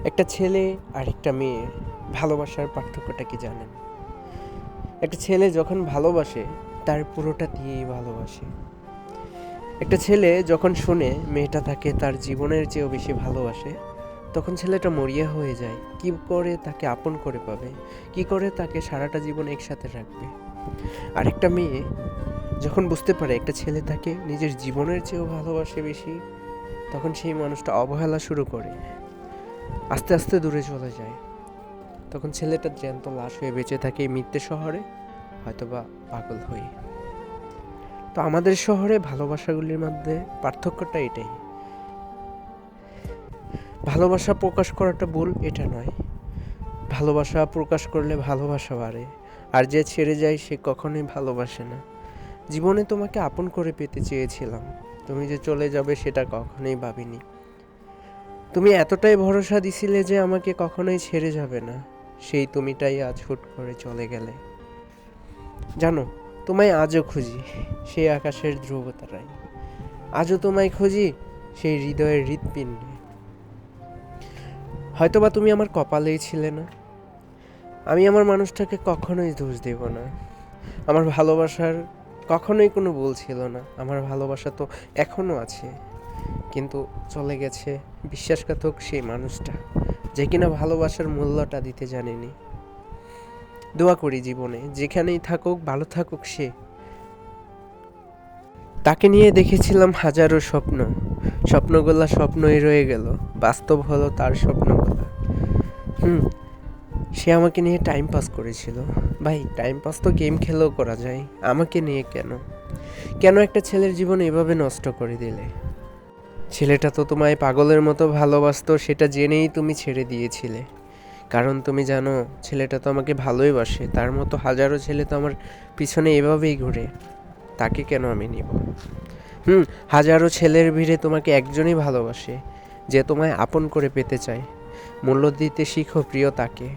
একটা ছেলে আর একটা মেয়ে ভালোবাসার পার্থক্যটা কি জানেন? একটা ছেলে যখন ভালোবাসে তার পুরোটা দিয়েই ভালোবাসে। একটা ছেলে যখন শুনে মেয়েটা তাকে তার জীবনের চেয়েও বেশি ভালোবাসে, তখন ছেলেটা মরিয়া হয়ে যায়। কি করে তাকে আপন করে পাবে, কি করে তাকে সারাটা জীবন একসাথে রাখবে। আর একটা মেয়ে যখন বুঝতে পারে একটা ছেলে তাকে নিজের জীবনের চেয়েও ভালোবাসে বেশি, তখন সেই মানুষটা অবহেলা শুরু করে, আস্তে আস্তে দূরে চলে যায়। তখন ছেলেটা জ্যান্ত লাশ হয়ে বেঁচে থাকে এই মিথ্যে শহরে, হয়তোবা পাগল হয়ে। তো আমাদের শহরে ভালোবাসাগুলির মধ্যে পার্থক্যটা এটাই। ভালোবাসা প্রকাশ করাটা ভুল এটা নয়, ভালোবাসা প্রকাশ করলে ভালোবাসা বাড়ে। আর যে ছেড়ে যায় সে কখনোই ভালোবাসে না। জীবনে তোমাকে আপন করে পেতে চেয়েছিলাম, তুমি যে চলে যাবে সেটা কখনোই ভাবিনি। তুমি এতটাই ভরসা দিছিলে যে আমাকে কখনোই ছেড়ে যাবে না, সেই তুমিটাই আজ হুট করে চলে গেলে। জানো, তোমায় আজও খুঁজি সেই আকাশের ধ্রুবতারায়, আজও তোমায় খুঁজি সেই হৃদয়ের হৃৎপিণ্ডে। হয়তোবা তুমি আমার কপালেই ছিলে না। আমি আমার মানুষটাকে কখনোই দোষ দেব না। আমার ভালোবাসার কখনোই কোনো ভুল ছিল না। আমার ভালোবাসা তো এখনও আছে, কিন্তু চলে গেছে বিশ্বাসঘাতক সেই মানুষটা, যে কিনা ভালোবাসার মূল্যটা দিতে জানেনি। দোয়া করি জীবনে যেখানেই থাকুক ভালো থাকুক সে। তাকে নিয়ে দেখেছিলাম হাজারো স্বপ্ন, স্বপ্নগুলা স্বপ্নই রয়ে গেল, বাস্তব হলো তার স্বপ্নগুলা। সে আমাকে নিয়ে টাইম পাস করেছিল। ভাই, টাইম পাস তো গেম খেলেও করা যায়, আমাকে নিয়ে কেন? কেন একটা ছেলের জীবন এভাবে নষ্ট করে দিলে? ছেলেটা তো তোমায় পাগলের মতো ভালোবাসতো, সেটা জেনেই তুমি ছেড়ে দিয়েছিলে। কারণ তুমি জানো ছেলেটা তো আমাকে ভালোই বাসে, তার মতো হাজারো ছেলে তো আমার পিছনে এভাবেই ঘুরে, তাকে কেন আমি নিব? হাজারো ছেলের ভিড়ে তোমাকে একজনই ভালোবাসে, যে তোমায় আপন করে পেতে চায়। মূল্য দিতে শিখো প্রিয় তাকে,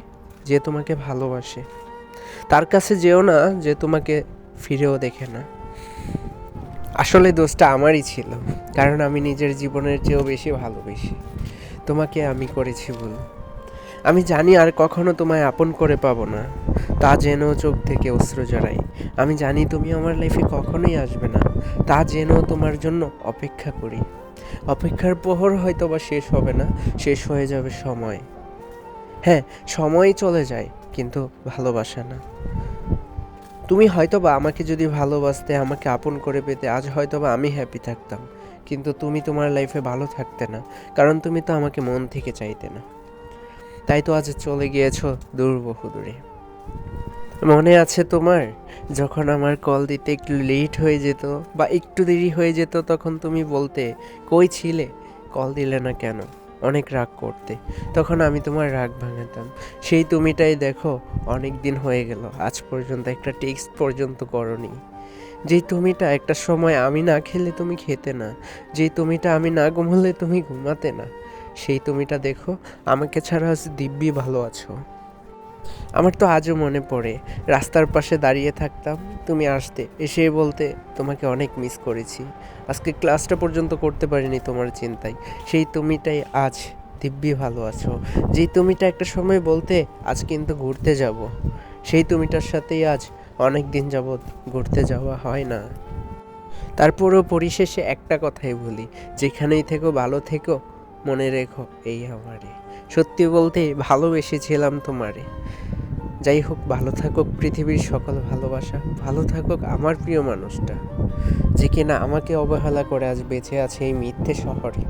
যে তোমাকে ভালোবাসে। তার কাছে যেও না যে তোমাকে ফিরেও দেখে না। আসলে দোষটা আমারই ছিল, কারণ আমি নিজের জীবনের চেয়েও বেশি ভালোবেসি তোমাকে আমি করেছি ভুল। আমি জানি আর কখনো তোমায় আপন করে পাবো না, তা জেনেও চোখ থেকে অশ্রু জড়াই। আমি জানি তুমি আমার লাইফে কখনোই আসবে না, তা জেনেও তোমার জন্য অপেক্ষা করি। অপেক্ষার প্রহর হয়তো বা শেষ হবে না, শেষ হয়ে যাবে সময়। হ্যাঁ, সময় চলে যায়, কিন্তু ভালোবাসা না। তুমি হয়তোবা আমাকে যদি ভালোবাসতে, আমাকে আপন করে পেতে, আজ হয়তোবা আমি হ্যাপি থাকতাম। কিন্তু তুমি তোমার লাইফে ভালো থাকতে না, কারণ তুমি তো আমাকে মন থেকে চাইতে না। তাই তো আজ চলে গিয়েছো দূর বহু দূরে। মনে আছে তোমার, যখন আমার কল দিতে একটু লেট হয়ে যেত বা একটু দেরি হয়ে যেত, তখন তুমি বলতে, কই ছিলে, কল দিলে না কেন? অনেক রাগ করতে। তখন আমি তোমার রাগ ভাঙাতাম। সেই তুমিটাই দেখো, অনেক দিন হয়ে গেল, আজ পর্যন্ত একটা টেক্সট পর্যন্ত করনি। যেই তুমিটা একটা সময় আমি না খেলে তুমি খেতে না, যেই তুমিটা আমি না ঘুমালে তুমি ঘুমাতে না, সেই তুমিটা দেখো আমাকে ছাড়া আজ দিব্যি ভালো আছো। আমার তো আজও মনে পড়ে, রাস্তার পাশে দাঁড়িয়ে থাকতাম, তুমি আসতে, এসে বলতে তোমাকে অনেক মিস করেছি, আজকে ক্লাসটা পর্যন্ত করতে পারিনি তোমার চিন্তায়। সেই তুমিটাই আজ দিব্যি ভালো আছো। যেই তুমিটা একটা সময় বলতে আজ কিন্তু ঘুরতে যাব, সেই তুমিটার সাথেই আজ অনেক দিন যাবৎ ঘুরতে যাওয়া হয় না। তারপরও পরিশেষে একটা কথাই বলি, যেখানেই থেকো ভালো থেকো, মনে রেখো এই আমারে। সত্যি বলতে ভালোবেসেছিলাম তোমারে। যাই হোক, ভালো থাকুক পৃথিবীর সকল ভালোবাসা, ভালো থাকুক আমার প্রিয় মানুষটা, যে কিনা আমাকে অবহেলা করে আজ বেঁচে আছে এই মিথ্যে শহরে।